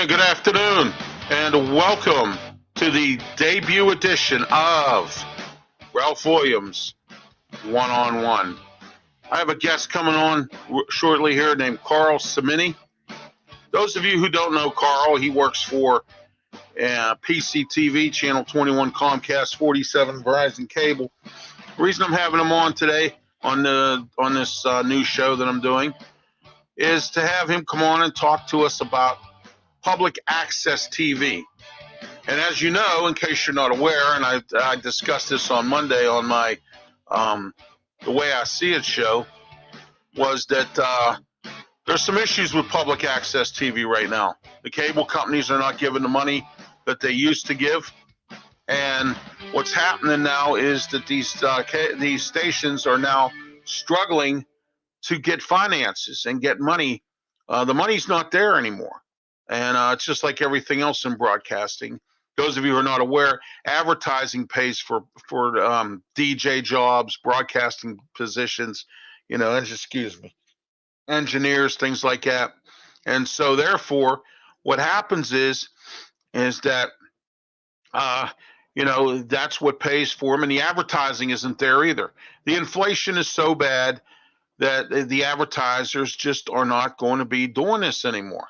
morning, good afternoon, and welcome to the debut edition of Ralph Williams One-on-One. I have a guest coming on shortly here named Carl Cimini. Those of you who don't know Carl, he works for PCTV, Channel 21, Comcast 47, Verizon Cable. The reason I'm having him on today on this new show that I'm doing is to have him come on and talk to us about public access TV. And as you know, in case you're not aware, and I discussed this on Monday on my The Way I See It show, was that there's some issues with public access TV right now. The cable companies are not giving the money that they used to give. And what's happening now is that these stations are now struggling to get finances and get money. The money's not there anymore. And it's just like everything else in broadcasting. Those of you who are not aware, advertising pays for DJ jobs, broadcasting positions, engineers, things like that. And so therefore, what happens is that, that's what pays for them. And the advertising isn't there either. The inflation is so bad that the advertisers just are not going to be doing this anymore.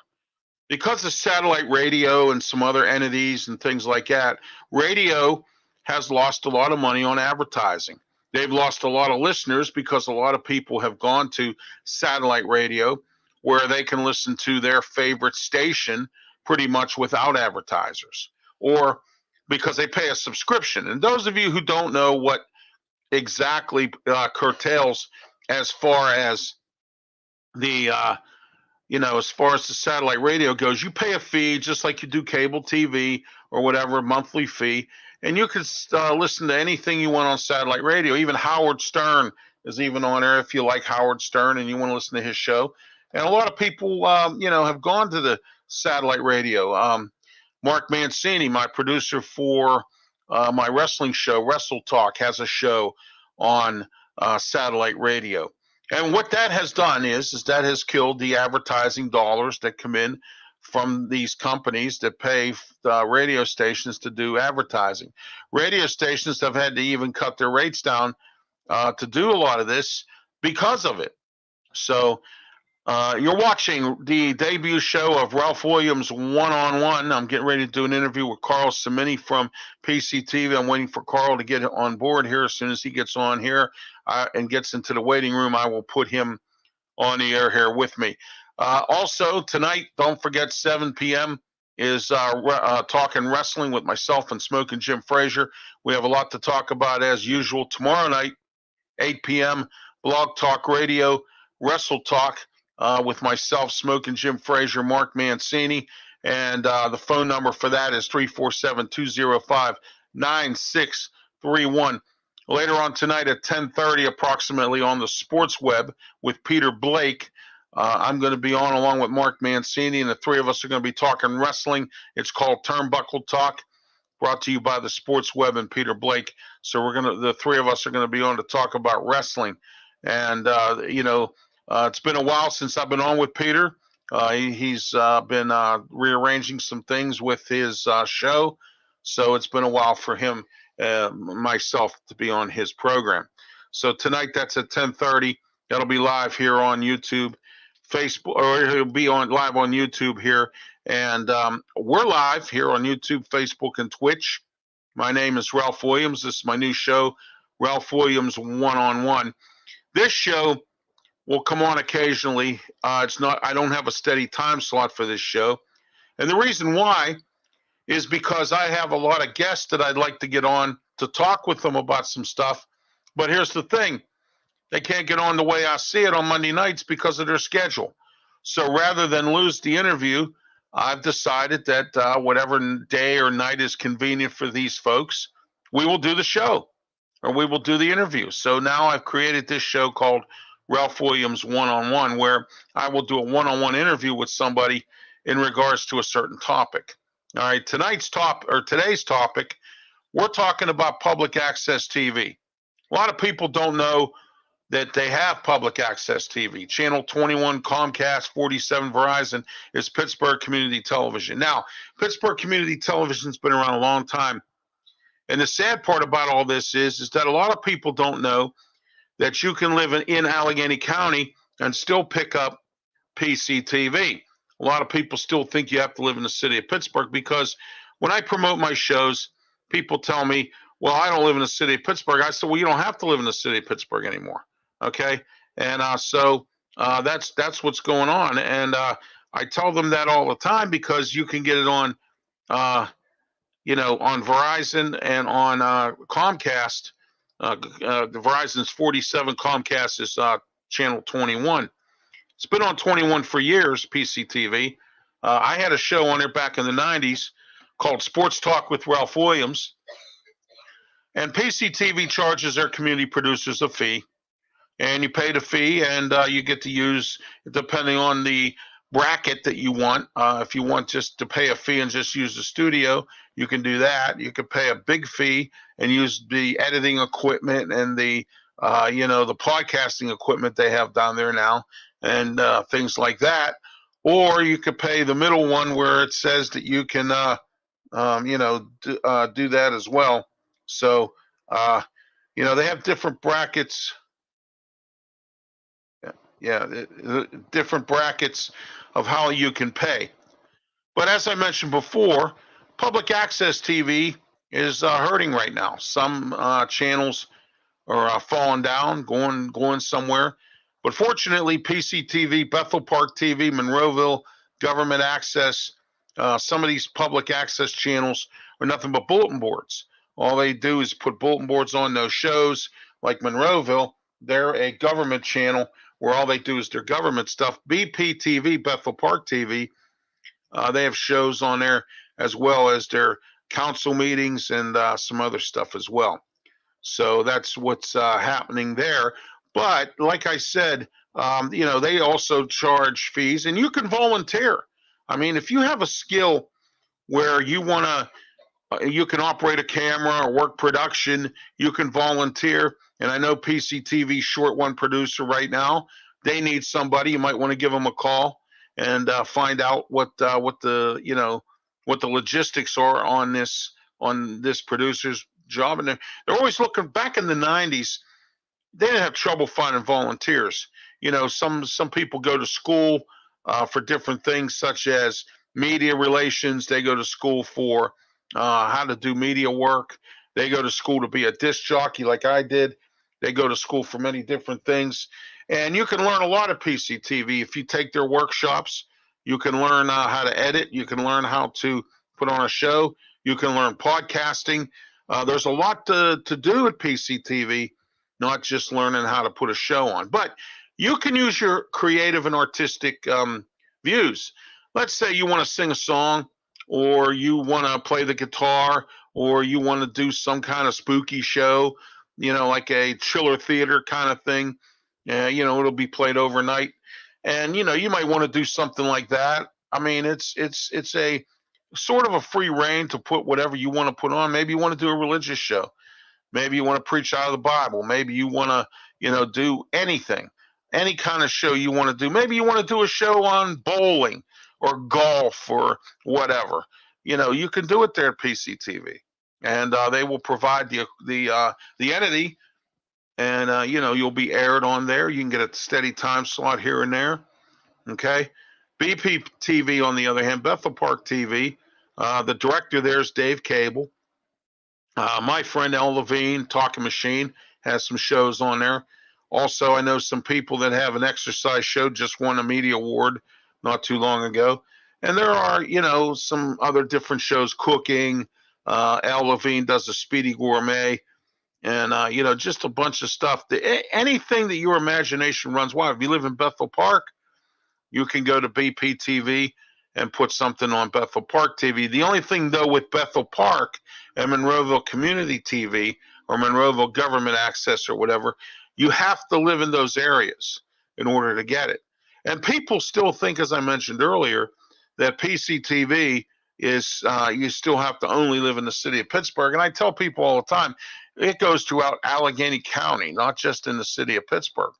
Because of satellite radio and some other entities and things like that, radio has lost a lot of money on advertising. They've lost a lot of listeners because a lot of people have gone to satellite radio where they can listen to their favorite station pretty much without advertisers, or because they pay a subscription. And those of you who don't know what exactly curtails as far as the as far as the satellite radio goes, you pay a fee just like you do cable TV or whatever, monthly fee, and you can listen to anything you want on satellite radio. Even Howard Stern is even on there if you like Howard Stern and you want to listen to his show. And a lot of people, have gone to the satellite radio. Mark Mancini, my producer for my wrestling show, Wrestle Talk, has a show on satellite radio. And what that has done is that has killed the advertising dollars that come in from these companies that pay radio stations to do advertising. Radio stations have had to even cut their rates down to do a lot of this because of it. So you're watching the debut show of Ralph Williams One-on-One. I'm getting ready to do an interview with Carl Cimini from PCTV. I'm waiting for Carl to get on board here. As soon as he gets on here and gets into the waiting room, I will put him on the air here with me. Also, tonight, don't forget, 7 p.m. is Talking Wrestling with myself and Smoking Jim Frazier. We have a lot to talk about as usual. Tomorrow night, 8 p.m., Blog Talk Radio, Wrestle Talk. With myself, Smoking Jim Frazier, Mark Mancini, and the phone number for that is 347-205-9631. Later on tonight at 10:30, approximately, on the Sports Web with Peter Blake, I'm going to be on along with Mark Mancini, and the three of us are going to be talking wrestling. It's called Turnbuckle Talk, brought to you by the Sports Web and Peter Blake. So the three of us are going to be on to talk about wrestling, and it's been a while since I've been on with Peter. He's been rearranging some things with his show, so it's been a while for him, myself, to be on his program. So tonight, that's at 10:30. That'll be live here on YouTube, Facebook, or he'll be live on YouTube here. And we're live here on YouTube, Facebook, and Twitch. My name is Ralph Williams. This is my new show, Ralph Williams One-on-One. This show will come on occasionally. I don't have a steady time slot for this show. And the reason why is because I have a lot of guests that I'd like to get on to talk with them about some stuff. But here's the thing. They can't get on The Way I See It on Monday nights because of their schedule. So rather than lose the interview, I've decided that whatever day or night is convenient for these folks, we will do the show, or we will do the interview. So now I've created this show called Ralph Williams One-on-One, where I will do a one-on-one interview with somebody in regards to a certain topic. All right, today's topic, we're talking about public access TV. A lot of people don't know that they have public access TV. Channel 21, Comcast, 47, Verizon is Pittsburgh Community Television. Now, Pittsburgh Community Television's been around a long time. And the sad part about all this is that a lot of people don't know that you can live in Allegheny County and still pick up PCTV. A lot of people still think you have to live in the city of Pittsburgh, because when I promote my shows, people tell me, well, I don't live in the city of Pittsburgh. I said, well, you don't have to live in the city of Pittsburgh anymore. Okay. And so that's what's going on. And I tell them that all the time, because you can get it on, on Verizon and on Comcast. The Verizon's 47, Comcast is channel 21. It's been on 21 for years, PCTV. I had a show on there back in the 90s called Sports Talk with Ralph Williams. And PCTV charges their community producers a fee. And you pay the fee, and you get to use, depending on the bracket that you want. If you want just to pay a fee and just use the studio, you can do that. You could pay a big fee and use the editing equipment and the podcasting equipment they have down there now, and things like that. Or you could pay the middle one, where it says that you can, do that as well. So, they have different brackets. Different brackets of how you can pay. But as I mentioned before, public access TV is hurting right now. Some channels are falling down, going somewhere. But fortunately, PCTV, Bethel Park TV, Monroeville, Government Access, some of these public access channels are nothing but bulletin boards. All they do is put bulletin boards on those shows. Like Monroeville, they're a government channel where all they do is their government stuff. BPTV, Bethel Park TV, they have shows on there, as well as their council meetings and some other stuff as well. So that's what's happening there. But like I said, they also charge fees, and you can volunteer. I mean, if you have a skill where you can operate a camera or work production, you can volunteer. And I know PCTV short one producer right now. They need somebody. You might want to give them a call and find out what the logistics are on this producer's job. And they're always looking. Back in the 90s, they didn't have trouble finding volunteers. Some people go to school for different things, such as media relations. They go to school for how to do media work. They go to school to be a disc jockey, like I did. They go to school for many different things. And you can learn a lot of PCTV if you take their workshops. You can learn how to edit. You can learn how to put on a show. You can learn podcasting. There's a lot to do at PCTV, not just learning how to put a show on. But you can use your creative and artistic views. Let's say you want to sing a song, or you want to play the guitar, or you want to do some kind of spooky show, like a chiller theater kind of thing. It'll be played overnight. And, you might want to do something like that. I mean, it's a sort of a free reign to put whatever you want to put on. Maybe you want to do a religious show. Maybe you want to preach out of the Bible. Maybe you want to, do anything, any kind of show you want to do. Maybe you want to do a show on bowling or golf or whatever. You can do it there at PCTV. And they will provide the entity, and you'll be aired on there. You can get a steady time slot here and there. Okay, BPTV on the other hand, Bethel Park TV. The director there is Dave Cable. My friend El Levine, Talking Machine, has some shows on there. Also, I know some people that have an exercise show, just won a media award not too long ago. And there are, some other different shows, cooking. El Levine does a Speedy Gourmet, and just a bunch of stuff. Anything that your imagination runs wild. If you live in Bethel Park, you can go to BPTV and put something on Bethel Park TV. The only thing, though, with Bethel Park and Monroeville Community TV or Monroeville Government Access or whatever, you have to live in those areas in order to get it. And people still think, as I mentioned earlier, that PCTV is you still have to only live in the city of Pittsburgh. And I tell people all the time, it goes throughout Allegheny County, not just in the city of Pittsburgh.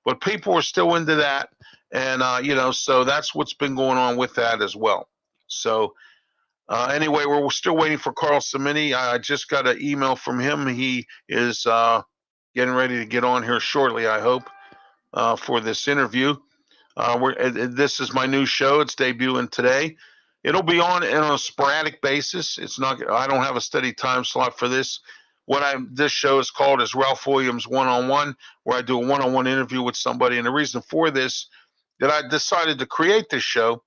But people are still into that, and so that's what's been going on with that as well. So anyway, we're still waiting for Carl Cimini. I just got an email from him. He is getting ready to get on here shortly, I hope, for this interview. This is my new show. It's debuting today. It'll be on a sporadic basis. It's not. I don't have a steady time slot for this. This show is called is Ralph Williams One-on-One, where I do a one-on-one interview with somebody. And the reason for this, that I decided to create this show,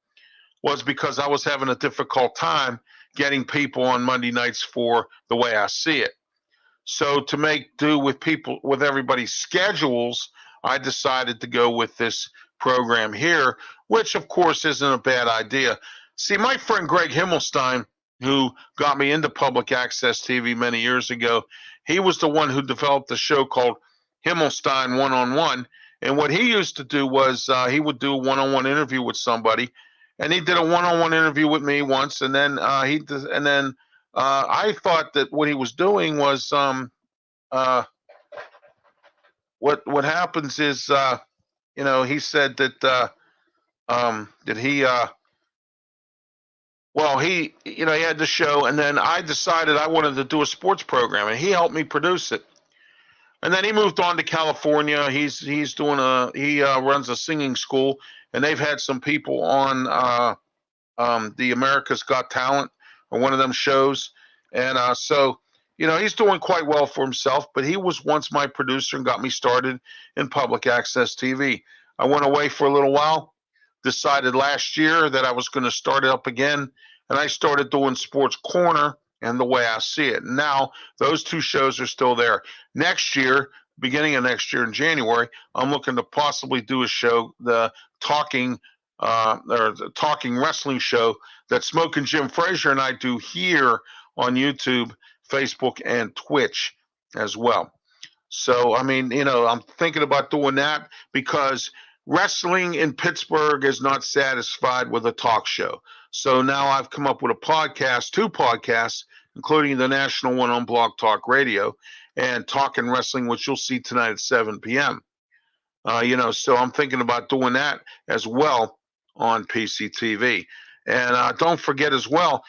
was because I was having a difficult time getting people on Monday nights for The Way I See It. So to make do with everybody's schedules, I decided to go with this program here, which of course isn't a bad idea. See, my friend Greg Himmelstein, who got me into public access TV many years ago, he was the one who developed the show called Himmelstein One-on-One. And what he used to do was he would do a one-on-one interview with somebody, and he did a one-on-one interview with me once, and then I thought that what he was doing was what happens is he said that he had the show, and then I decided I wanted to do a sports program, and he helped me produce it. And then he moved on to California. He runs a singing school, and they've had some people on the America's Got Talent or one of them shows, and so he's doing quite well for himself. But he was once my producer and got me started in public access TV. I went away for a little while, decided last year that I was going to start it up again, and I started doing Sports Corner and The Way I See It. And now those two shows are still there. Next year, beginning of next year in January, I'm looking to possibly do a show, the Talking Wrestling show that Smoking Jim Frazier and I do here on YouTube, Facebook, and Twitch as well. So, I'm thinking about doing that because wrestling in Pittsburgh is not satisfied with a talk show. So now I've come up with two podcasts, including the national one on Blog Talk Radio and Talking Wrestling, which you'll see tonight at 7 p.m. So I'm thinking about doing that as well on PCTV. And don't forget as well,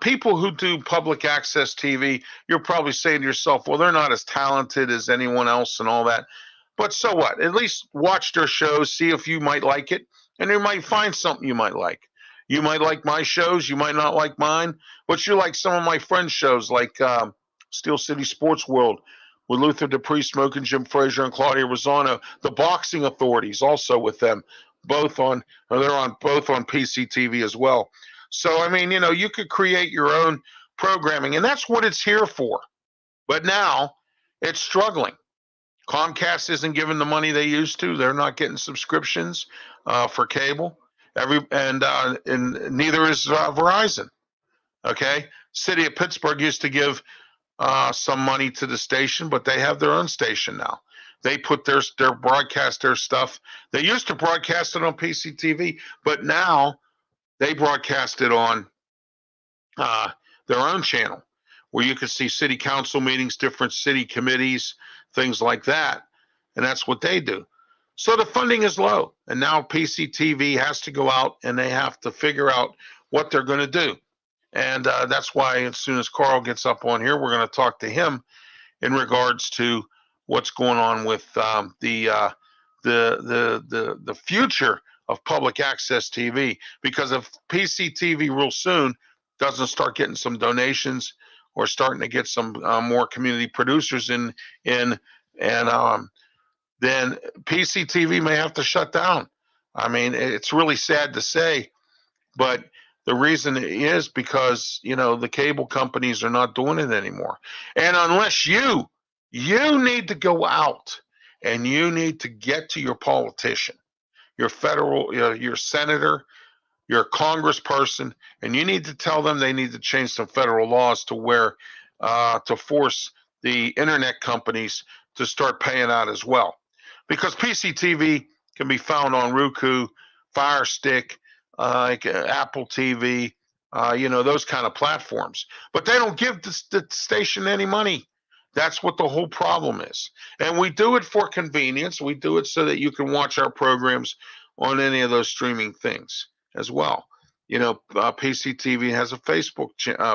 people who do public access TV, you're probably saying to yourself, well, they're not as talented as anyone else and all that. But so what? At least watch their shows, see if you might like it, and you might find something you might like. You might like my shows, you might not like mine, but you like some of my friends' shows like Steel City Sports World with Luther Dupree, Smoking Jim Frazier, and Claudia Rosano. The Boxing Authorities also with them, they're on both on PCTV as well. So, you could create your own programming, and that's what it's here for. But now it's struggling. Comcast isn't giving the money they used to. They're not getting subscriptions for cable. And neither is Verizon. Okay, City of Pittsburgh used to give some money to the station, but they have their own station now. They put their broadcast their stuff. They used to broadcast it on PCTV, but now they broadcast it on their own channel, where you can see city council meetings, different city committees, things like that, and that's what they do. So the funding is low, and now PCTV has to go out and they have to figure out what they're going to do. And that's why as soon as Carl gets up on here, we're going to talk to him in regards to what's going on with the future of public access TV. Because if PCTV real soon doesn't start getting some donations or starting to get some more community producers in then PCTV may have to shut down. It's really sad to say, but the reason is because, the cable companies are not doing it anymore. And unless you need to go out and you need to get to your politician, your federal, your senator, your congressperson, and you need to tell them they need to change some federal laws to where to force the internet companies to start paying out as well. Because PCTV can be found on Roku, Fire Stick, Apple TV, those kind of platforms. But they don't give the station any money. That's what the whole problem is. And we do it for convenience. We do it so that you can watch our programs on any of those streaming things as well. PCTV has a Facebook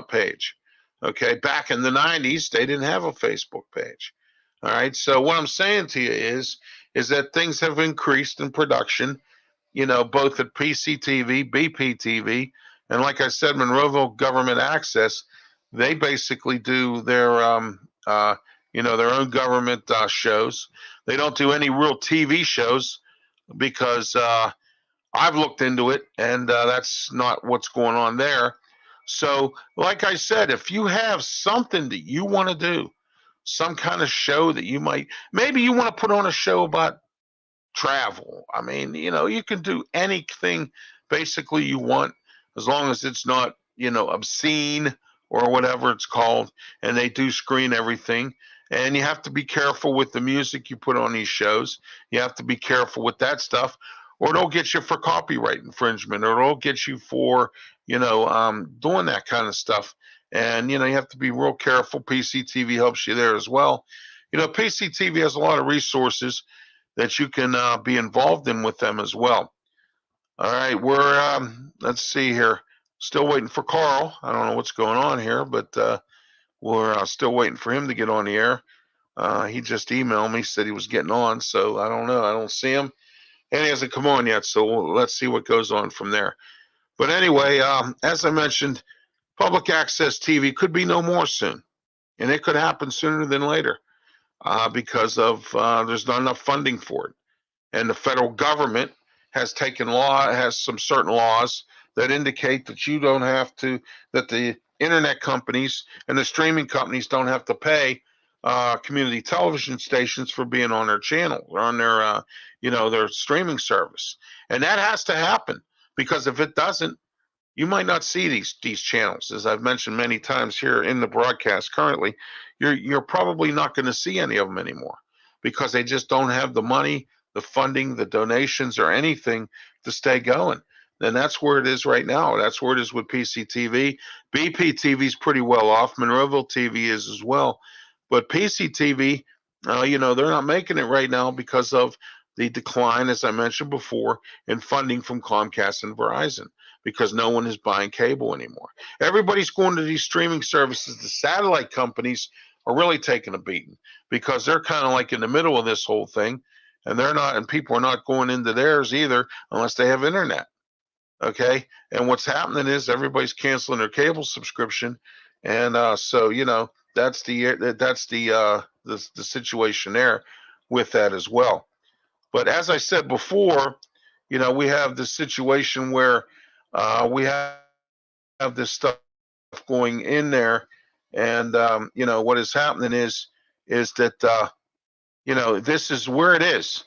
page. Okay. Back in the 90s, they didn't have a Facebook page. All right. So what I'm saying to you is that things have increased in production, both at PCTV, BPTV, and like I said, Monroeville Government Access. They basically do their their own government shows. They don't do any real TV shows because I've looked into it, and that's not what's going on there. So, like I said, if you have something that you want to do, some kind of show that maybe you want to put on a show about travel. I mean, you can do anything basically you want as long as it's not, obscene or whatever it's called. And they do screen everything. And you have to be careful with the music you put on these shows. You have to be careful with that stuff, or it'll get you for copyright infringement, or it'll get you for, doing that kind of stuff. And, you have to be real careful. PCTV helps you there as well. PCTV has a lot of resources that you can be involved in with them as well. All right, let's see here. Still waiting for Carl. I don't know what's going on here, but we're still waiting for him to get on the air. He just emailed me, said he was getting on, so I don't know. I don't see him, and he hasn't come on yet, so let's see what goes on from there. But anyway, as I mentioned, public access TV could be no more soon, and it could happen sooner than later because of there's not enough funding for it. And the federal government has some certain laws that indicate that that the internet companies and the streaming companies don't have to pay community television stations for being on their channel or on their, their streaming service. And that has to happen, because if it doesn't, you might not see these channels. As I've mentioned many times here in the broadcast currently, you're probably not going to see any of them anymore because they just don't have the money, the funding, the donations, or anything to stay going. And that's where it is right now. That's where it is with PCTV. BPTV is pretty well off. Monroeville TV is as well. But PCTV, they're not making it right now because of the decline, as I mentioned before, in funding from Comcast and Verizon, because no one is buying cable anymore. Everybody's going to these streaming services. The satellite companies are really taking a beating because they're kind of like in the middle of this whole thing. And people are not going into theirs either unless they have internet. Okay. And what's happening is everybody's canceling their cable subscription. And so, that's the situation there with that as well. But as I said before, we have this situation where we have this stuff going in there. And, what is happening is that, this is where it is.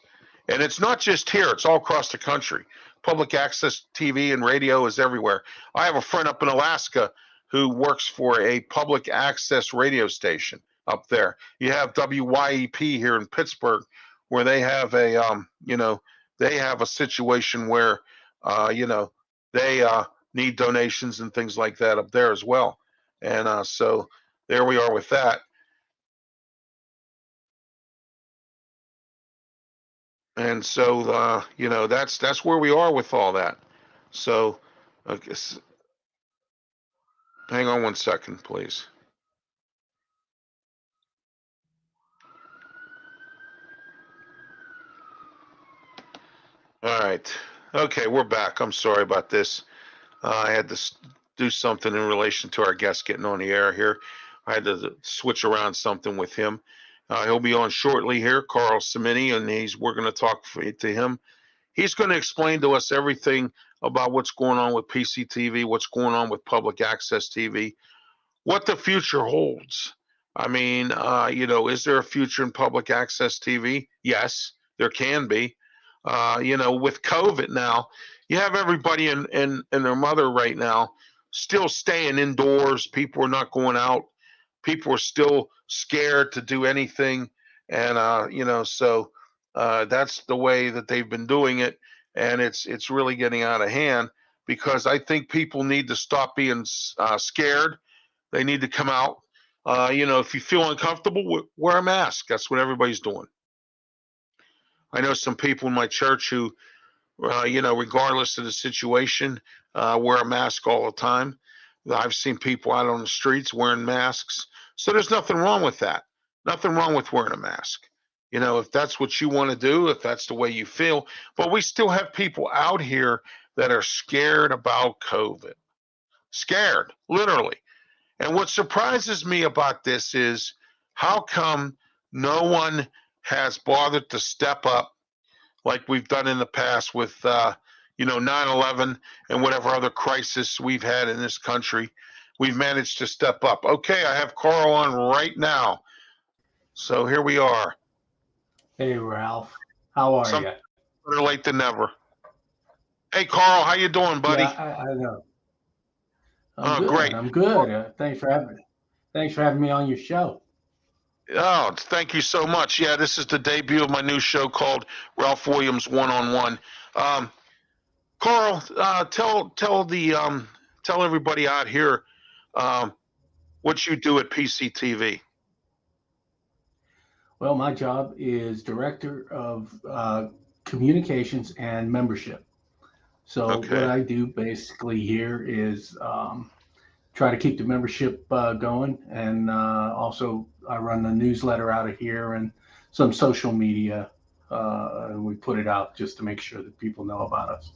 And it's not just here, it's all across the country. Public access TV and radio is everywhere. I have a friend up in Alaska who works for a public access radio station up there. You have WYEP here in Pittsburgh, where they have a situation where, they need donations and things like that up there as well. And so there we are with that. And so, that's where we are with all that. So, hang on one second, please. All right. Okay, we're back. I'm sorry about this. I had to do something in relation to our guest getting on the air here. I had to switch around something with him. He'll be on shortly here, Carl Cimini, and we're going to talk to him. He's going to explain to us everything about what's going on with PCTV, what's going on with public access TV, what the future holds. I mean, is there a future in public access TV? Yes, there can be. With COVID now, you have everybody and their mother right now still staying indoors. People are not going out. People are still scared to do anything. And, so that's the way that they've been doing it. And it's really getting out of hand, because I think people need to stop being scared. They need to come out. If you feel uncomfortable, wear a mask. That's what everybody's doing. I know some people in my church who, regardless of the situation, wear a mask all the time. I've seen people out on the streets wearing masks. So there's nothing wrong with that. Nothing wrong with wearing a mask. If that's what you want to do, if that's the way you feel. But we still have people out here that are scared about COVID. Scared, literally. And what surprises me about this is how come no one has bothered to step up like we've done in the past with 9/11 and whatever other crisis we've had in this country. We've managed to step up. Okay, I have Carl on right now. So here we are. Hey, Ralph. How are you? Better late than never. Hey, Carl, how you doing, buddy? Yeah, I know. I'm good. Great. I'm good. Thanks for having me on your show. Oh, thank you so much. Yeah, this is the debut of my new show called Ralph Williams One-on-One. Carl, tell everybody out here what you do at PCTV. Well, my job is director of communications and membership. So what I do basically here is try to keep the membership going, and also I run the newsletter out of here and some social media, and we put it out just to make sure that people know about us.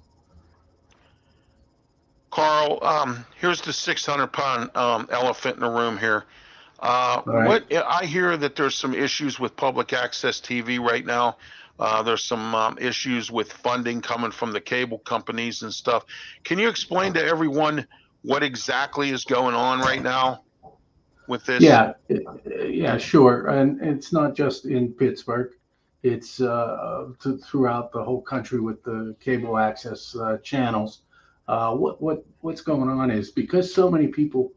Carl, here's the 600-pound elephant in the room here. Right. I hear that there's some issues with public access TV right now. There's some issues with funding coming from the cable companies and stuff. Can you explain to everyone what exactly is going on right now with this? Yeah, sure. And it's not just in Pittsburgh. It's throughout the whole country with the cable access channels. What's going on is because so many people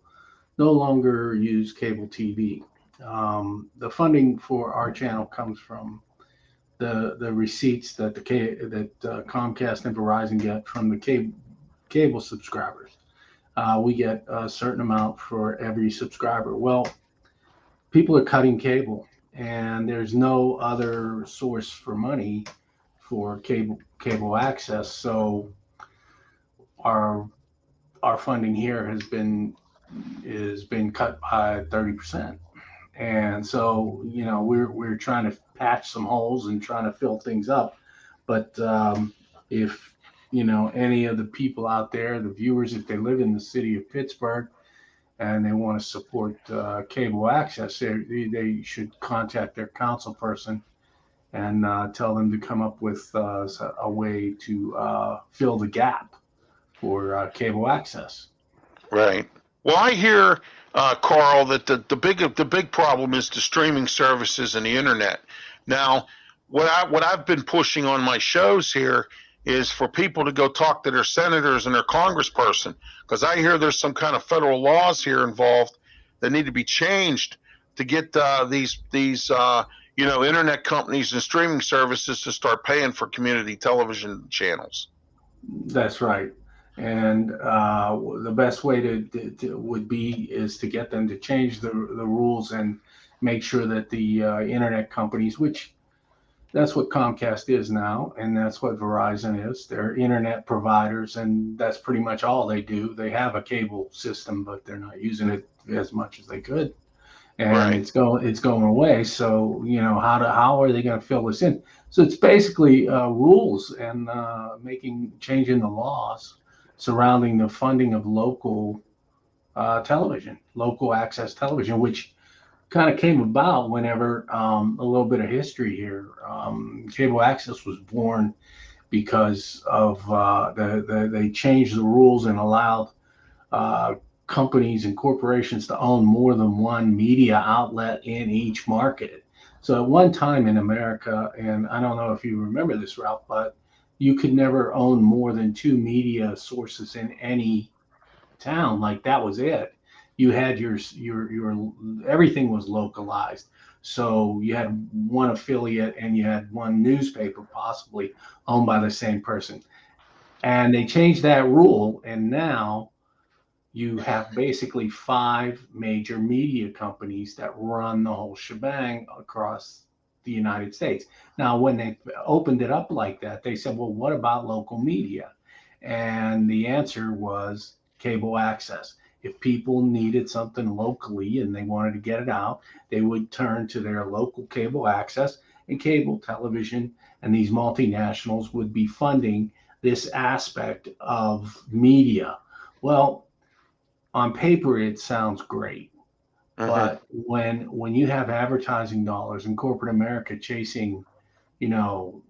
no longer use cable TV. The funding for our channel comes from the receipts that Comcast and Verizon get from the cable subscribers. We get a certain amount for every subscriber. Well, people are cutting cable, and there's no other source for money for cable access. So our funding here has been cut by 30%. And so, we're trying to patch some holes and trying to fill things up. But if any of the people out there, the viewers, if they live in the city of Pittsburgh and they want to support cable access, they should contact their council person and tell them to come up with a way to fill the gap for cable access. Right. Well, I hear, Carl, that the big problem is the streaming services and the internet. Now, what I've been pushing on my shows here is for people to go talk to their senators and their congressperson, because I hear there's some kind of federal laws here involved that need to be changed to get these internet companies and streaming services to start paying for community television channels. That's right. And the best way is to get them to change the rules and make sure that the internet companies, which that's what Comcast is now, and that's what Verizon is. They're internet providers, and that's pretty much all they do. They have a cable system, but they're not using it as much as they could, and right. It's going away. So how are they going to fill this in? So it's basically rules and changing the laws surrounding the funding of local television, local access television, which kind of came about whenever a little bit of history here. Cable access was born because of they changed the rules and allowed companies and corporations to own more than one media outlet in each market. So at one time in America, and I don't know if you remember this, Ralph, but you could never own more than two media sources in any town. Like that was it. You had your everything was localized. So you had one affiliate and you had one newspaper possibly owned by the same person. And they changed that rule. And now you have basically five major media companies that run the whole shebang across the United States. Now, when they opened it up like that, they said, well, what about local media? And the answer was cable access. If people needed something locally and they wanted to get it out, they would turn to their local cable access, and cable television and these multinationals would be funding this aspect of media. Well, on paper, it sounds great. Hmm. But when you have advertising dollars and corporate America chasing,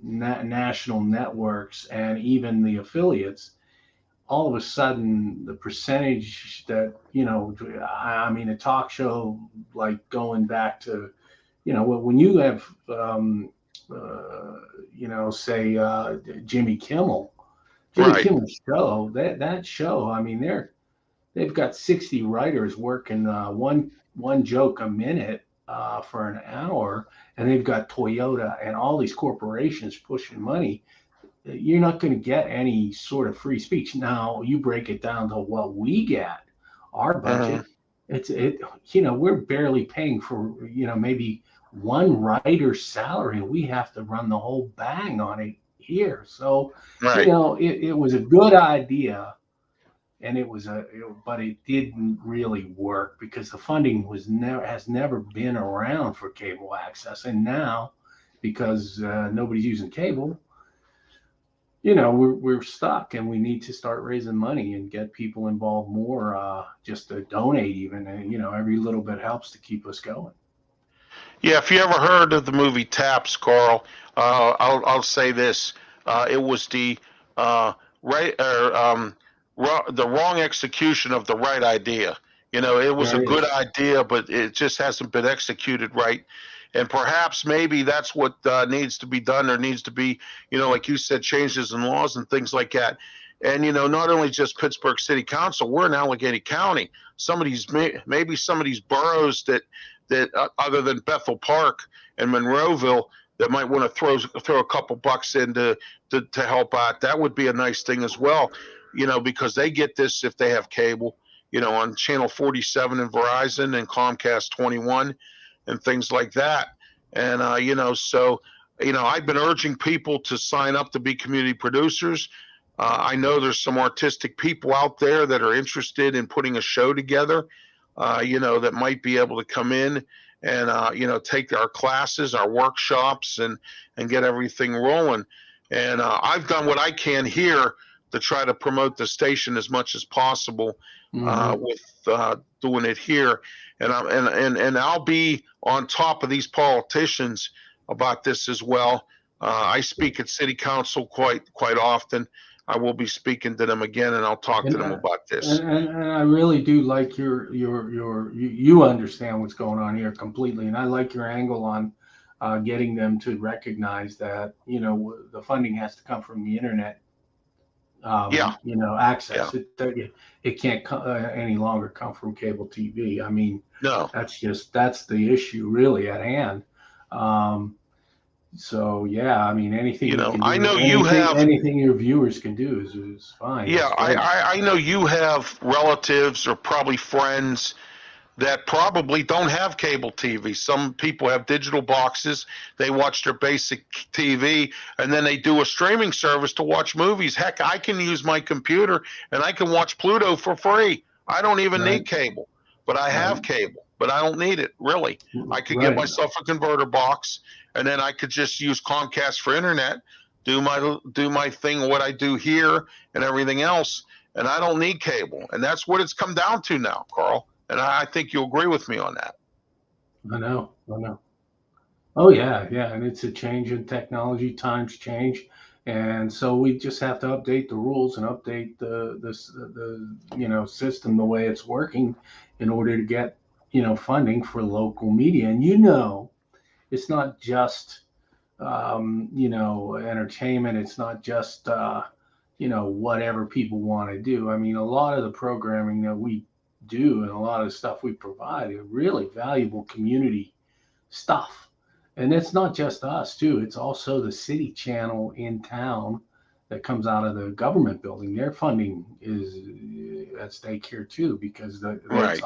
national networks and even the affiliates, all of a sudden the percentage that, I mean, a talk show like going back to, when you have, say Jimmy Kimmel, Right. show, that show, I mean, they've got 60 writers working one joke a minute for an hour, and they've got Toyota and all these corporations pushing money. You're not going to get any sort of free speech. Now you break it down to what we get, our Hmm. budget. We're barely paying for, maybe one writer's salary. We have to run the whole bang on it here. So, Right. it was a good idea, and but it didn't really work because the funding has never been around for cable access, and now, because nobody's using cable, we're stuck, and we need to start raising money and get people involved more, just to donate even, and every little bit helps to keep us going. Yeah, if you ever heard of the movie Taps, Carl, I'll say this: it was the right or the wrong execution of the right idea. It was a Right. good idea, but it just hasn't been executed right. And perhaps maybe that's what needs to be done. There needs to be, like you said, changes in laws and things like that. And not only just Pittsburgh City Council, we're in Allegheny County. Some of these, maybe some of these boroughs that other than Bethel Park and Monroeville, that might want to throw a couple bucks in to help out. That would be a nice thing as well, because they get this if they have cable, on channel 47 in Verizon and Comcast 21 and things like that. And so I've been urging people to sign up to be community producers. I know there's some artistic people out there that are interested in putting a show together, that might be able to come in and take our classes, our workshops, and get everything rolling. And I've done what I can here to try to promote the station as much as possible, Hmm. with doing it here. And I'll be on top of these politicians about this as well. I speak at city council quite often. I will be speaking to them again, and I'll talk to And, them uh, about and, this. and I really do like you understand what's going on here completely, and I like your angle on getting them to recognize that the funding has to come from the internet, Yeah, yeah. access. It can't any longer come from cable TV. I mean, No, that's the issue really at hand. Um, so yeah, I mean, anything we can I do, know you have. anything your viewers can do is fine. Yeah, That's great. I know you have relatives or probably friends that probably don't have cable TV. Some people have digital boxes. They watch their basic TV, and then they do a streaming service to watch movies. Heck, I can use my computer and I can watch Pluto for free. I don't even need Right, cable, but I right, have cable, but I don't need it really. I could get right. myself a converter box, and then I could just use Comcast for internet, do my thing, what I do here and everything else, and I don't need cable. And that's what it's come down to now, Carl. And I think you'll agree with me on that. I know, I know. Oh yeah, yeah, and it's a change in technology. Times change, and so we just have to update the rules and update the system the way it's working in order to get funding for local media. And it's not just entertainment. It's not just whatever people want to do. I mean, a lot of the programming that we do and a lot of the stuff we provide is really valuable community stuff. And it's not just us too. It's also the city channel in town that comes out of the government building, their funding is at stake here too, because Right.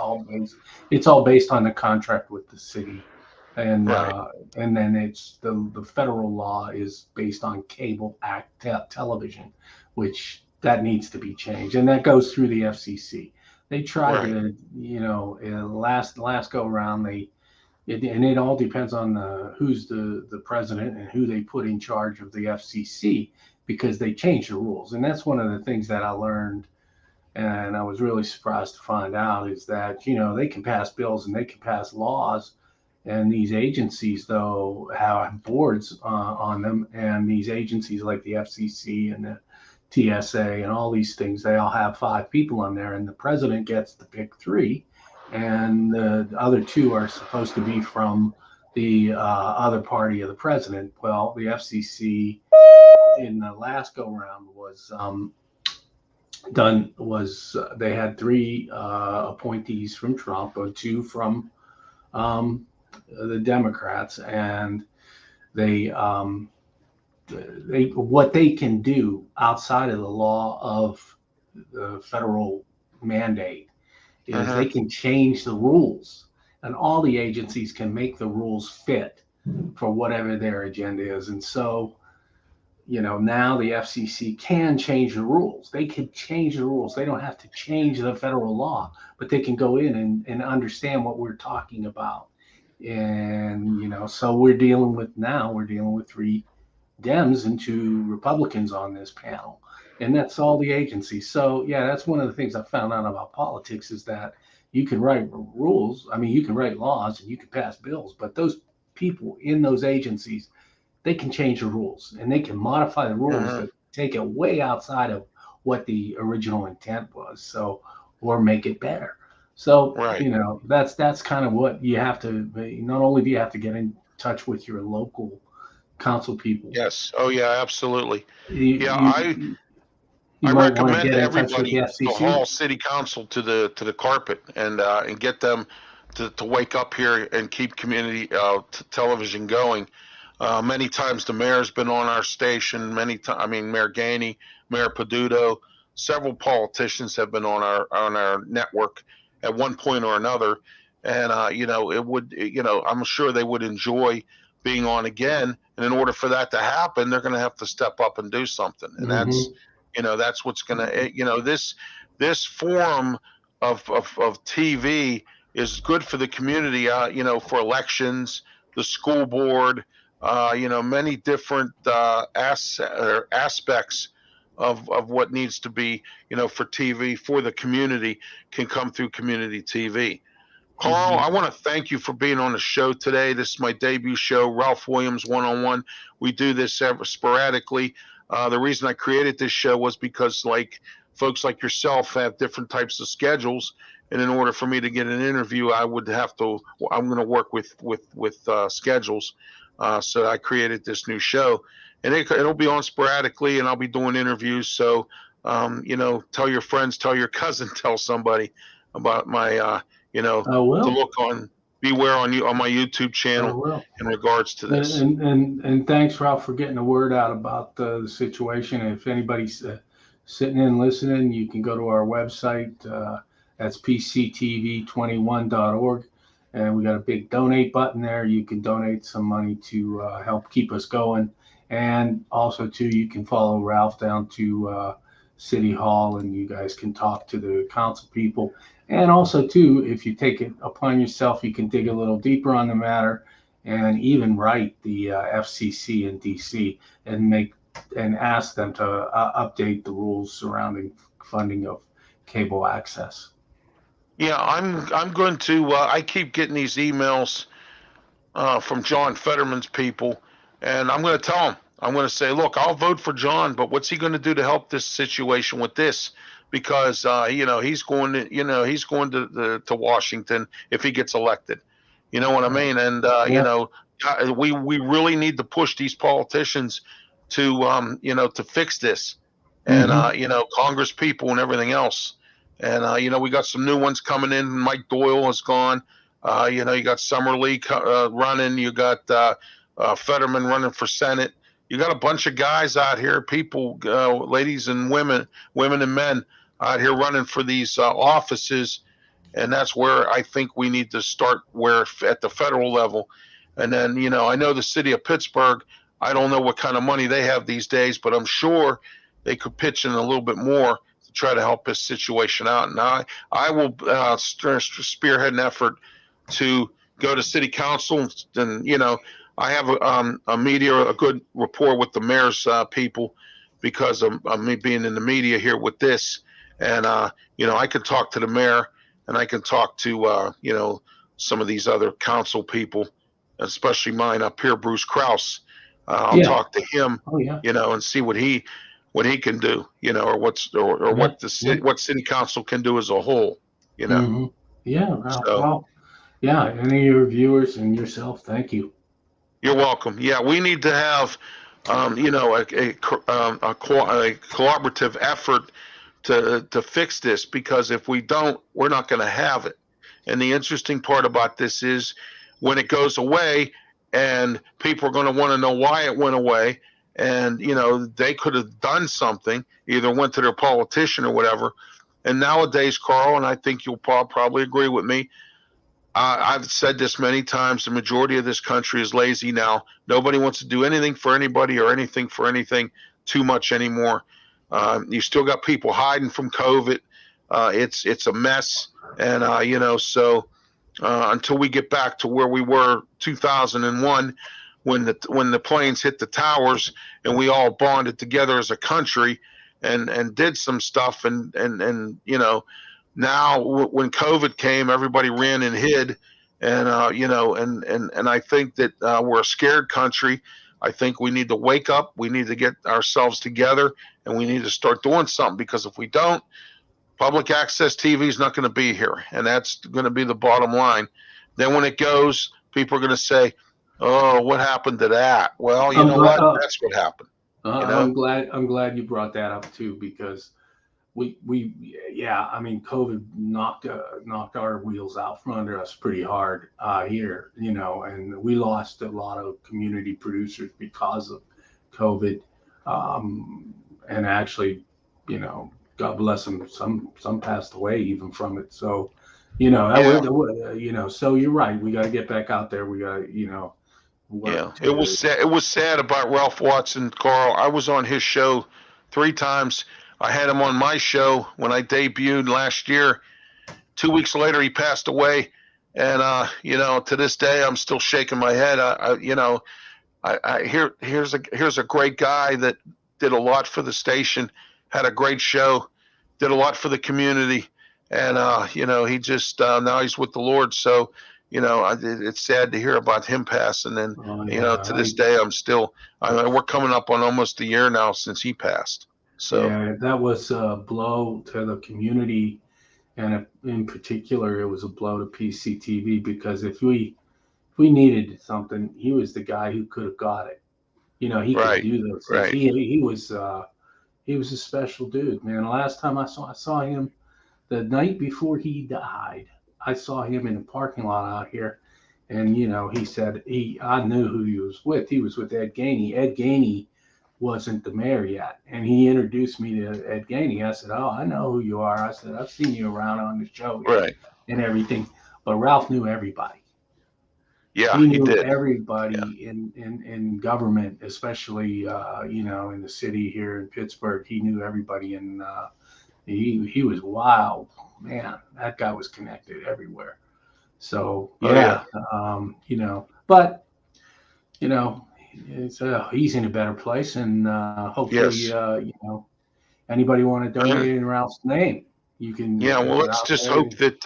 it's all based on the contract with the city, and Right. and then it's the federal law is based on cable act television, which that needs to be changed, and that goes through the FCC. They tried Right. to, last go around, and it all depends on who's the president and who they put in charge of the FCC, because they changed the rules. And that's one of the things that I learned, and I was really surprised to find out, is that they can pass bills and they can pass laws, and these agencies though have boards on them, and these agencies like the FCC and the TSA and all these things, they all have 5 people on there, and the president gets to pick 3, and the other 2 are supposed to be from the other party of the president. Well, the FCC in the last go round was they had 3 appointees from Trump, or 2 from the Democrats, and they what they can do outside of the law of the federal mandate is Uh-huh. they can change the rules, and all the agencies can make the rules fit for whatever their agenda is. And so, now the FCC can change the rules. They can change the rules. They don't have to change the federal law, but they can go in and understand what we're talking about. And, so we're dealing with 3 Dems and 2 Republicans on this panel, and that's all the agencies. So yeah, that's one of the things I found out about politics, is that you can write rules. I mean, you can write laws and you can pass bills, but those people in those agencies, they can change the rules and they can modify the rules Uh-huh. to take it way outside of what the original intent was. So, or make it better. So, Right. that's kind of what you have to. Not only do you have to get in touch with your local council people, Yes. Oh, yeah, absolutely. you Yeah, you you I might want to recommend get to in touch with the everybody to FCC. haul city council to the carpet and get them to wake up here and keep community television going. Many times the mayor's been on our station. Many times, I mean, Mayor Gainey, Mayor Peduto, several politicians have been on our network at one point or another. And it would, I'm sure they would enjoy being on again. And in order for that to happen, they're going to have to step up and do something. And Mm-hmm. that's what's going to, this form of TV is good for the community. For elections, the school board, many different aspects of what needs to be, for TV for the community can come through community TV. Carl, Mm-hmm. I want to thank you for being on the show today. This is my debut show, Ralph Williams One on One. We do this sporadically. The reason I created this show was because, like folks like yourself, have different types of schedules, and in order for me to get an interview, I would have to. I'm going to work with schedules. So I created this new show, and it'll be on sporadically, and I'll be doing interviews. So, tell your friends, tell your cousin, tell somebody about my I to will. look on, beware on my YouTube I channel will. in regards to And this. and thanks, Ralph, for getting the word out about the situation. If anybody's sitting in listening, you can go to our website. That's pctv21.org, and we got a big donate button there. You can donate some money to help keep us going, and also too, you can follow Ralph down to City Hall, and you guys can talk to the council people. And also too, if you take it upon yourself, you can dig a little deeper on the matter and even write the FCC in DC and ask them to update the rules surrounding funding of cable access. Yeah, I'm going to. I keep getting these emails from John Fetterman's people, and I'm going to tell him. I'm going to say, look, I'll vote for John, but what's he going to do to help this situation with this? Because he's going to Washington if he gets elected. You know what I mean? And Yeah. we really need to push these politicians to to fix this, and Mm-hmm. Congress people and everything else. And we got some new ones coming in. Mike Doyle is gone. You got Summer Lee running. You got Fetterman running for Senate. You got a bunch of guys out here, people, ladies and women and men out here running for these offices, and that's where I think we need to start. Where at the federal level, and then I know the city of Pittsburgh. I don't know what kind of money they have these days, but I'm sure they could pitch in a little bit more to try to help this situation out. And I will spearhead an effort to go to city council, and I have a good rapport with the mayor's people because of me being in the media here with this, and I can talk to the mayor, and I can talk to some of these other council people, especially mine up here, Bruce Kraus. I'll talk to him, Oh, yeah. and see what he can do, or what city council can do as a whole, Mm-hmm. Yeah. So Well, yeah. Any of your viewers and yourself, thank you. you're welcome. Yeah, we need to have, a collaborative effort to fix this, because if we don't, we're not going to have it. And the interesting part about this is when it goes away, and people are going to want to know why it went away. And, they could have done something, either went to their politician or whatever. And nowadays, Carl, and I think you'll probably agree with me, I've said this many times, the majority of this country is lazy now. Nobody wants to do anything for anybody or anything for anything too much anymore. You still got people hiding from COVID. It's a mess. And, so until we get back to where we were 2001, when the planes hit the towers and we all bonded together as a country and did some stuff, and now when COVID came, everybody ran and hid, and and I think that we're a scared country. I think we need to wake up. We need to get ourselves together, and we need to start doing something, because if we don't, public access TV is not going to be here, and that's going to be the bottom line. Then when it goes, people are going to say, "Oh, what happened to that?" Well, you know what? That's what happened. I'm glad you brought that up too, because I mean, COVID knocked our wheels out from under us pretty hard here, and we lost a lot of community producers because of COVID, and actually, God bless them, some passed away even from it. So, so you're right. We got to get back out there. We got to, It was sad. It was sad about Ralph Watson, Carl. I was on his show 3 times. I had him on my show when I debuted last year. 2 weeks later, he passed away, and to this day, I'm still shaking my head. Here's a great guy that did a lot for the station, had a great show, did a lot for the community, and he just now he's with the Lord. So it's sad to hear about him passing. And to this day, we're coming up on almost a year now since he passed. So yeah, that was a blow to the community, and in particular, it was a blow to PCTV, because if we needed something, he was the guy who could have got it. He could do those things. Right. He was a special dude, man. The last time I saw him, the night before he died, I saw him in the parking lot out here, and he said I knew who he was with. He was with Ed Gainey. Ed Gainey wasn't the mayor yet, and he introduced me to Ed Gainey. I said, "Oh, I know who you are." I said, "I've seen you around on the show, right, and everything." But Ralph knew everybody. Yeah, he knew did. Everybody in government, especially in the city here in Pittsburgh. He knew everybody, and he was wild, man. That guy was connected everywhere. So but he's in a better place, and hopefully, anybody want to donate in Ralph's name, you can. Yeah, well, let's just hope that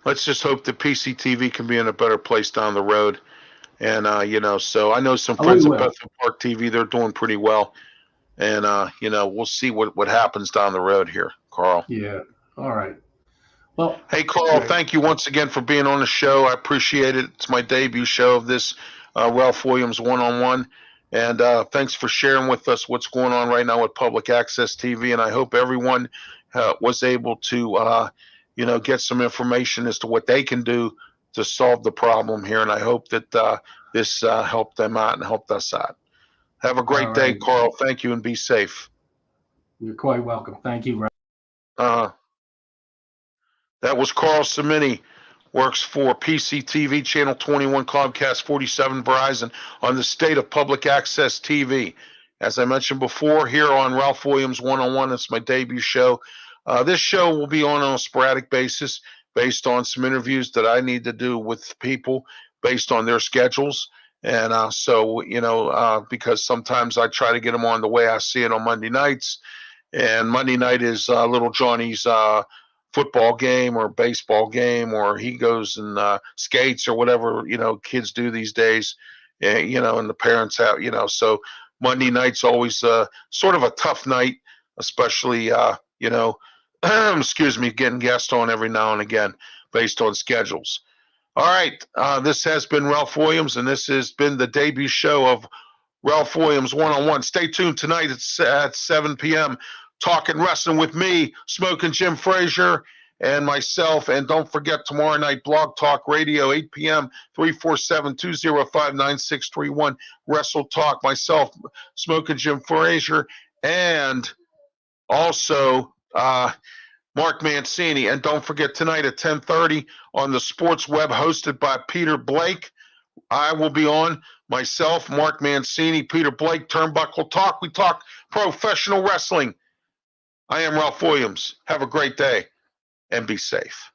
PCTV can be in a better place down the road, and so I know some friends at Bethel Park TV, they're doing pretty well, and we'll see what happens down the road here, Carl. Yeah. All right. Well, hey, Carl, thank you once again for being on the show. I appreciate it. It's my debut show of this Ralph Williams one-on-one, and thanks for sharing with us what's going on right now with Public Access TV. And I hope everyone was able to get some information as to what they can do to solve the problem here. And I hope that this helped them out and helped us out. Have a great All day, right. Carl. Thank you and be safe. You're quite welcome. Thank you, Ron. Uh, that was Carl Cimini, works for PCTV, Channel 21, Comcast 47, Verizon on the state of public access TV. As I mentioned before, here on Ralph Williams One-on-One, it's my debut show. This show will be on a sporadic basis based on some interviews that I need to do with people based on their schedules. And because sometimes I try to get them on the way I see it on Monday nights. And Monday night is little Johnny's football game or baseball game, or he goes and skates or whatever kids do these days. And the parents have so Monday night's always sort of a tough night, especially excuse me, getting guests on every now and again based on schedules. All right, this has been Ralph Williams, and this has been the debut show of Ralph Williams One-on-One. Stay tuned tonight at 7 p.m. Talking wrestling with me, Smoking Jim Frazier, and myself. And don't forget, tomorrow night, Blog Talk Radio, 8 p.m., 347-205-9631. Wrestle Talk, myself, Smoking Jim Frazier, and also Mark Mancini. And don't forget, tonight at 10:30 on the Sports Web, hosted by Peter Blake, I will be on. Myself, Mark Mancini, Peter Blake, Turnbuckle Talk. We talk professional wrestling. I am Ralph Williams. Have a great day and be safe.